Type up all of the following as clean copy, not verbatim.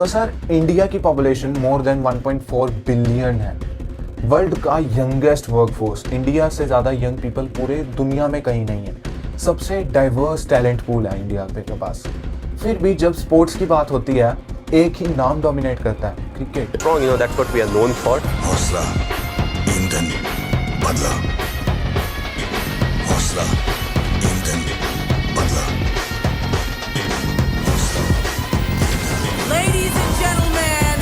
तो sir India की population more than 1.4 billion है। वर्ल्ड का यंगेस्ट वर्कफोर्स, इंडिया से ज़्यादा यंग पीपल पूरे दुनिया में कहीं नहीं है। सबसे डाइवर्स टैलेंट पूल है इंडिया के पास। फिर भी जब स्पोर्ट्स की बात होती है एक ही नाम डोमिनेट करता है, cricket. You know, that's what we are known for. हौसला, ईंधन, बदला। हौसला, ईंधन, बदला। Ladies and gentlemen,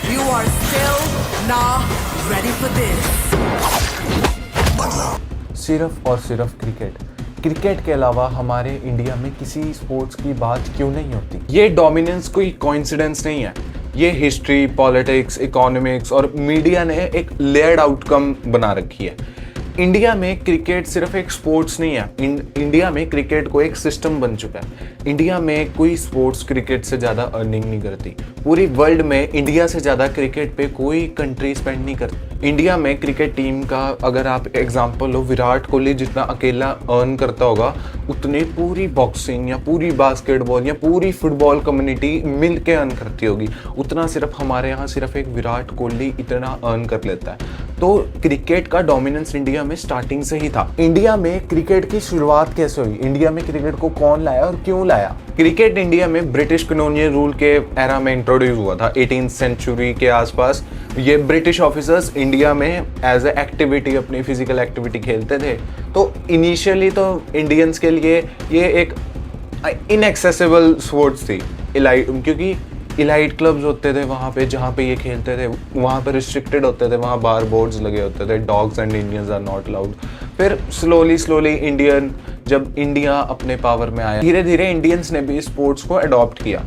you are still not ready for this. सिर्फ और सिर्फ क्रिकेट। क्रिकेट के अलावा हमारे इंडिया में किसी स्पोर्ट्स की बात क्यों नहीं होती? ये डोमिनेंस कोई कोइंसिडेंस नहीं है, ये हिस्ट्री, पॉलिटिक्स, इकोनॉमिक्स और मीडिया ने एक लेयर्ड आउटकम बना रखी है। इंडिया में क्रिकेट सिर्फ एक स्पोर्ट्स नहीं है, इंडिया में क्रिकेट को एक सिस्टम बन चुका है। इंडिया में कोई स्पोर्ट्स क्रिकेट से ज़्यादा अर्निंग नहीं करती। पूरी वर्ल्ड में इंडिया से ज़्यादा क्रिकेट पे कोई कंट्री स्पेंड नहीं करती। इंडिया में क्रिकेट टीम का अगर आप एग्जांपल लो, विराट कोहली जितना अकेला अर्न करता होगा उतनी पूरी बॉक्सिंग या पूरी बास्केटबॉल या पूरी फुटबॉल कम्युनिटी मिल के अर्न करती होगी, उतना सिर्फ हमारे यहाँ सिर्फ एक विराट कोहली इतना अर्न कर लेता है। तो क्रिकेट का डोमिनेंस इंडिया में स्टार्टिंग से ही था। इंडिया में क्रिकेट की शुरुआत कैसे हुई? इंडिया में क्रिकेट को कौन लाया और क्यों लाया? क्रिकेट इंडिया में ब्रिटिश कॉलोनियल रूल के एरा में इंट्रोड्यूस हुआ था 18th सेंचुरी के आसपास। ये ब्रिटिश ऑफिसर्स इंडिया में एज ए एक्टिविटी, अपनी फिजिकल एक्टिविटी खेलते थे। तो इनिशियली तो इंडियंस के लिए ये एक इनएक्सेसिबल स्पोर्ट्स थी, क्योंकि इलाइट क्लब्स होते थे वहाँ पे जहाँ पे ये खेलते थे, वहाँ पे रिस्ट्रिक्टेड होते थे, वहाँ बार बोर्ड्स लगे होते थे, dogs and Indians are not allowed. फिर स्लोली इंडियन जब इंडिया अपने पावर में आया, धीरे धीरे इंडियंस ने भी स्पोर्ट्स को अडॉप्ट किया।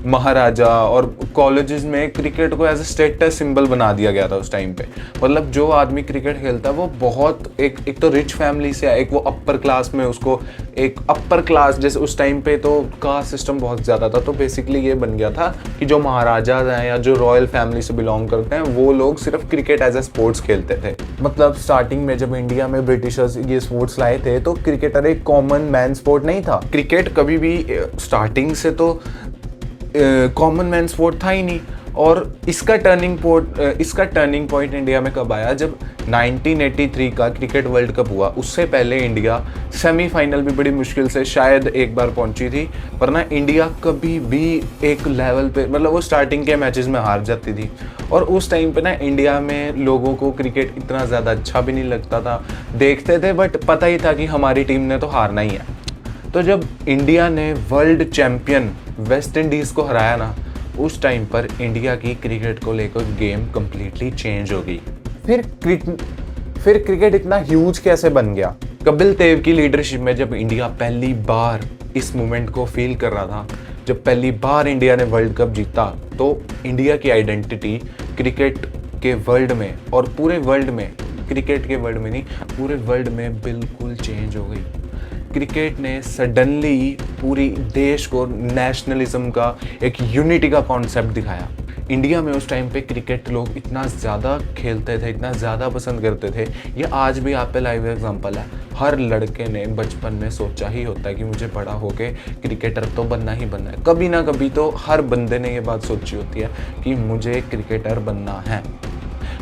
महाराजा और कॉलेजेस में क्रिकेट को एज ए स्टेटस सिंबल बना दिया गया था उस टाइम पे। मतलब जो आदमी क्रिकेट खेलता है वो बहुत एक तो रिच फैमिली से है, एक वो अपर क्लास में, उसको एक अपर क्लास, जैसे उस टाइम पे तो कास्ट सिस्टम बहुत ज़्यादा था, तो बेसिकली ये बन गया था कि जो महाराजा हैं या जो रॉयल फैमिली से बिलोंग करते हैं वो लोग सिर्फ क्रिकेट एज ए स्पोर्ट्स खेलते थे। मतलब स्टार्टिंग में जब इंडिया में ब्रिटिशर्स ये स्पोर्ट्स लाए थे तो क्रिकेटर एक कॉमन मैन स्पोर्ट नहीं था। क्रिकेट कभी भी स्टार्टिंग से तो कॉमन मैन स्पोर्ट था ही नहीं। और इसका टर्निंग पॉइंट इंडिया में कब आया? जब 1983 का क्रिकेट वर्ल्ड कप हुआ। उससे पहले इंडिया सेमीफाइनल भी बड़ी मुश्किल से शायद एक बार पहुंची थी, पर ना इंडिया कभी भी एक लेवल पे, मतलब वो स्टार्टिंग के मैचेस में हार जाती थी। और उस टाइम पे ना इंडिया में लोगों को क्रिकेट इतना ज़्यादा अच्छा भी नहीं लगता था, देखते थे बट पता ही था कि हमारी टीम ने तो हारना ही है। तो जब इंडिया ने वर्ल्ड चैम्पियन वेस्ट इंडीज़ को हराया ना, उस टाइम पर इंडिया की क्रिकेट को लेकर गेम कम्प्लीटली चेंज हो गई। फिर क्रिकेट इतना ह्यूज कैसे बन गया? कपिल देव की लीडरशिप में जब इंडिया पहली बार इस मूवमेंट को फील कर रहा था, जब पहली बार इंडिया ने वर्ल्ड कप जीता, तो इंडिया की आइडेंटिटी क्रिकेट के वर्ल्ड में और पूरे वर्ल्ड में, क्रिकेट के वर्ल्ड में नहीं, पूरे वर्ल्ड में बिल्कुल चेंज हो गई। क्रिकेट ने सडनली पूरी देश को नेशनलिज्म का, एक यूनिटी का कॉन्सेप्ट दिखाया। इंडिया में उस टाइम पे क्रिकेट लोग इतना ज़्यादा खेलते थे, इतना ज़्यादा पसंद करते थे, ये आज भी आप पे लाइव एग्जांपल है। हर लड़के ने बचपन में सोचा ही होता है कि मुझे बड़ा होके क्रिकेटर तो बनना ही बनना है। कभी ना कभी तो हर बंदे ने ये बात सोची होती है कि मुझे क्रिकेटर बनना है।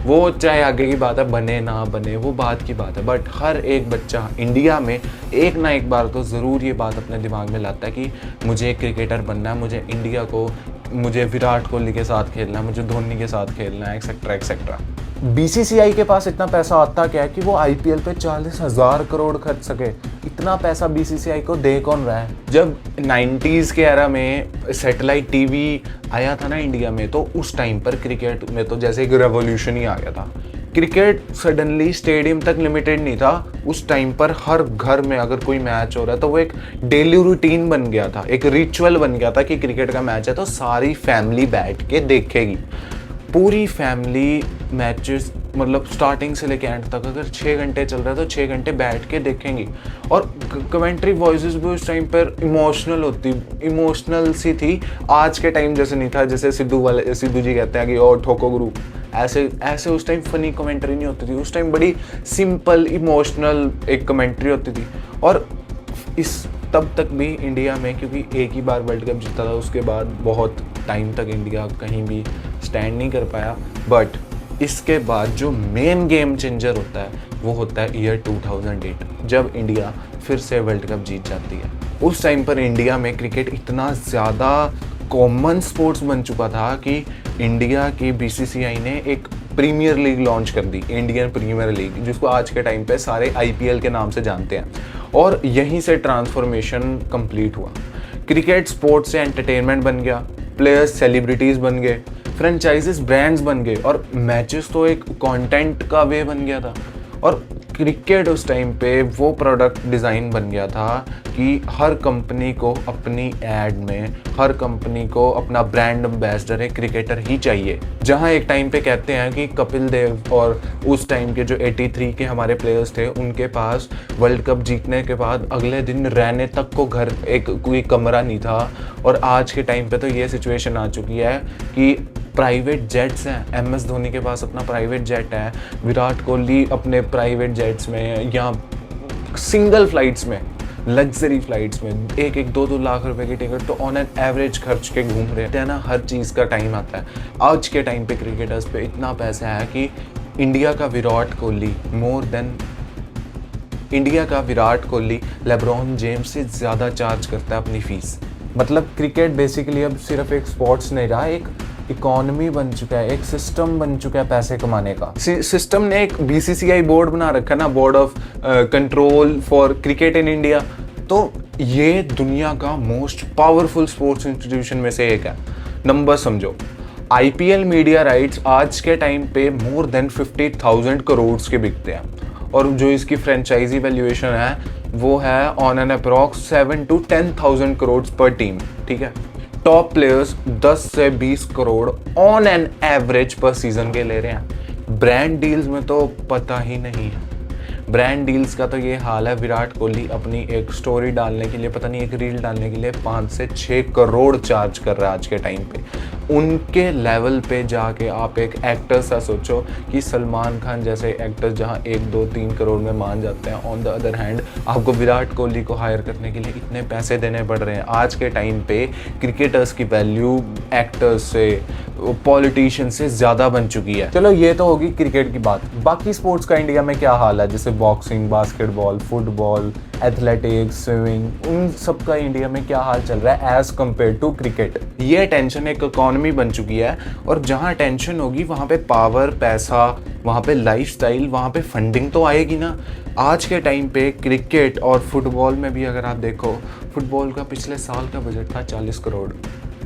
वो चाहे आगे की बात है, बने ना बने वो बात की बात है, बट हर एक बच्चा इंडिया में एक ना एक बार तो ज़रूर ये बात अपने दिमाग में लाता है कि मुझे क्रिकेटर बनना है, मुझे इंडिया को, मुझे विराट कोहली के साथ खेलना है, मुझे धोनी के साथ खेलना है, एक्सेट्रा एक्सेट्रा। बीसीसीआई के पास इतना पैसा आता क्या है कि वो आईपीएल पे 40,000 करोड़ खर्च सके? इतना पैसा बीसीसीआई को दे कौन रहा है? जब 90s के एरा में सैटेलाइट टीवी आया था ना इंडिया में, तो उस टाइम पर क्रिकेट में तो जैसे एक रेवोल्यूशन ही आ गया था। क्रिकेट सडनली स्टेडियम तक लिमिटेड नहीं था। उस टाइम पर हर घर में अगर कोई मैच हो रहा है तो वो एक डेली रूटीन बन गया था, एक रिचुअल बन गया था कि क्रिकेट का मैच है तो सारी फैमिली बैठ के देखेगी। पूरी फैमिली मैचेस, मतलब स्टार्टिंग से लेके एंड तक अगर 6 घंटे चल रहा है तो 6 घंटे बैठ के देखेंगी। और कमेंट्री वॉइसेस भी उस टाइम पर इमोशनल सी थी। आज के टाइम जैसे नहीं था, जैसे सिद्धू जी कहते हैं कि ओ ठोको गुरु, ऐसे उस टाइम फनी कमेंट्री नहीं होती थी। उस टाइम बड़ी सिंपल इमोशनल एक कमेंट्री होती थी। और इस तब तक भी इंडिया में, क्योंकि एक ही बार वर्ल्ड कप जीता था, उसके बाद बहुत टाइम तक इंडिया कहीं भी स्टैंड नहीं कर पाया। बट इसके बाद जो मेन गेम चेंजर होता है वो होता है ईयर 2008, जब इंडिया फिर से वर्ल्ड कप जीत जाती है। उस टाइम पर इंडिया में क्रिकेट इतना ज़्यादा कॉमन स्पोर्ट्स बन चुका था कि इंडिया की बीसीसीआई ने एक प्रीमियर लीग लॉन्च कर दी, इंडियन प्रीमियर लीग, जिसको आज के टाइम पे सारे आईपीएल के नाम से जानते हैं। और यहीं से ट्रांसफॉर्मेशन कंप्लीट हुआ। क्रिकेट स्पोर्ट्स से एंटरटेनमेंट बन गया, प्लेयर्स सेलिब्रिटीज़ बन गए, फ्रेंचाइजेस ब्रांड्स बन गए और मैचेस तो एक कंटेंट का वे बन गया था। और क्रिकेट उस टाइम पे वो प्रोडक्ट डिज़ाइन बन गया था कि हर कंपनी को अपनी ऐड में, हर कंपनी को अपना ब्रांड एम्बेसडर एक क्रिकेटर ही चाहिए। जहां एक टाइम पे कहते हैं कि कपिल देव और उस टाइम के जो 83 के हमारे प्लेयर्स थे, उनके पास वर्ल्ड कप जीतने के बाद अगले दिन रहने तक को घर एक कोई कमरा नहीं था। और आज के टाइम पे तो ये सिचुएशन आ चुकी है कि प्राइवेट जेट्स हैं, MS धोनी के पास अपना प्राइवेट जेट है, विराट कोहली अपने प्राइवेट जेट्स में या सिंगल फ्लाइट्स में, लग्जरी फ्लाइट्स में 1-2 लाख रुपए की टिकट तो ऑन एन एवरेज खर्च के घूम रहे हैं ना। हर चीज़ का टाइम आता है। आज के टाइम पे क्रिकेटर्स पे इतना पैसा है कि इंडिया का विराट कोहली लेब्रॉन जेम्स से ज़्यादा चार्ज करता है अपनी फीस। मतलब क्रिकेट बेसिकली अब सिर्फ एक स्पोर्ट्स नहीं रहा, एक इकोनॉमी बन चुका है, एक सिस्टम बन चुका है पैसे कमाने का। सिस्टम ने एक बीसीसीआई बोर्ड बना रखा है ना, board of control for cricket in India. तो ये दुनिया का मोस्ट पावरफुल स्पोर्ट्स इंस्टीट्यूशन में से एक है। नंबर समझो, आईपीएल मीडिया राइट्स आज के टाइम पे मोर देन 50,000 करोड़ के बिकते हैं और जो इसकी फ्रेंचाइजी वैल्यूएशन है वो है on an approx 7 to 10,000 crore पर टीम। ठीक है, टॉप प्लेयर्स 10 से 20 करोड़ ऑन एन एवरेज पर सीजन के ले रहे हैं। ब्रांड डील्स में तो पता ही नहीं है। ब्रांड डील्स का तो ये हाल है, विराट कोहली अपनी एक स्टोरी डालने के लिए, पता नहीं एक रील डालने के लिए 5 से 6 करोड़ चार्ज कर रहा है आज के टाइम पे। उनके लेवल पे जाके आप एक एक्टर सा सोचो कि सलमान खान जैसे एक्टर जहाँ 1-2-3 करोड़ में मान जाते हैं, ऑन द अदर हैंड आपको विराट कोहली को हायर करने के लिए इतने पैसे देने पड़ रहे हैं। आज के टाइम पे क्रिकेटर्स की वैल्यू एक्टर्स से, पॉलिटिशियन से ज़्यादा बन चुकी है। चलो ये तो होगी क्रिकेट की बात। बाकी स्पोर्ट्स का इंडिया में क्या हाल है, जैसे boxing, basketball, football, athletics, swimming, उन सब का इंडिया में क्या हाल चल रहा है एज कम्पेयर टू क्रिकेट। ये टेंशन एक इकोनॉमी बन चुकी है और जहाँ टेंशन होगी वहाँ पे पावर, पैसा, वहाँ पे लाइफस्टाइल, वहाँ पे फंडिंग तो आएगी ना। आज के टाइम पे क्रिकेट और फुटबॉल में भी अगर आप देखो, फुटबॉल का पिछले साल का बजट था 40 करोड़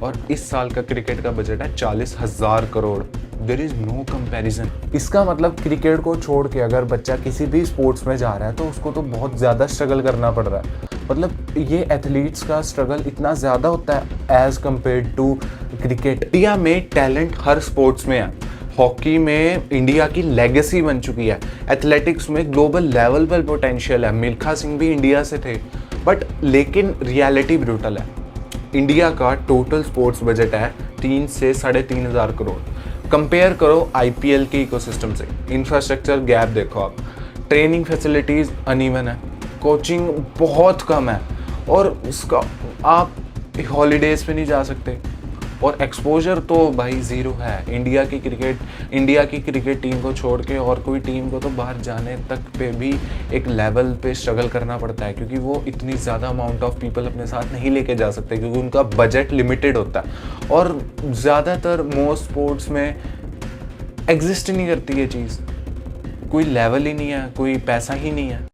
और इस साल का क्रिकेट का बजट है 40,000 crore. There is no comparison. इसका मतलब क्रिकेट को छोड़ के अगर बच्चा किसी भी स्पोर्ट्स में जा रहा है तो उसको तो बहुत ज़्यादा स्ट्रगल करना पड़ रहा है। मतलब ये एथलीट्स का स्ट्रगल इतना ज़्यादा होता है as compare to cricket. India में टैलेंट हर स्पोर्ट्स में है। हॉकी में इंडिया की लेगेसी बन चुकी है। एथलेटिक्स में ग्लोबल लेवल पर पोटेंशियल है। मिल्खा सिंह भी इंडिया से थे, बट लेकिन रियलिटी ब्रूटल है। इंडिया का टोटल स्पोर्ट्स बजट है 3 से 3,500 करोड़। कंपेयर करो आईपीएल के इकोसिस्टम से। इंफ्रास्ट्रक्चर गैप देखो आप, ट्रेनिंग फैसिलिटीज़ अनइवन है, कोचिंग बहुत कम है और उसका आप हॉलीडेज़ पे नहीं जा सकते और एक्सपोजर तो भाई ज़ीरो है। इंडिया की क्रिकेट टीम को छोड़ के और कोई टीम को तो बाहर जाने तक पे भी एक लेवल पे स्ट्रगल करना पड़ता है, क्योंकि वो इतनी ज़्यादा अमाउंट ऑफ पीपल अपने साथ नहीं लेके जा सकते, क्योंकि उनका बजट लिमिटेड होता है। और ज़्यादातर मोस्ट स्पोर्ट्स में एग्जिस्ट ही नहीं करती ये चीज़, कोई लेवल ही नहीं है, कोई पैसा ही नहीं है।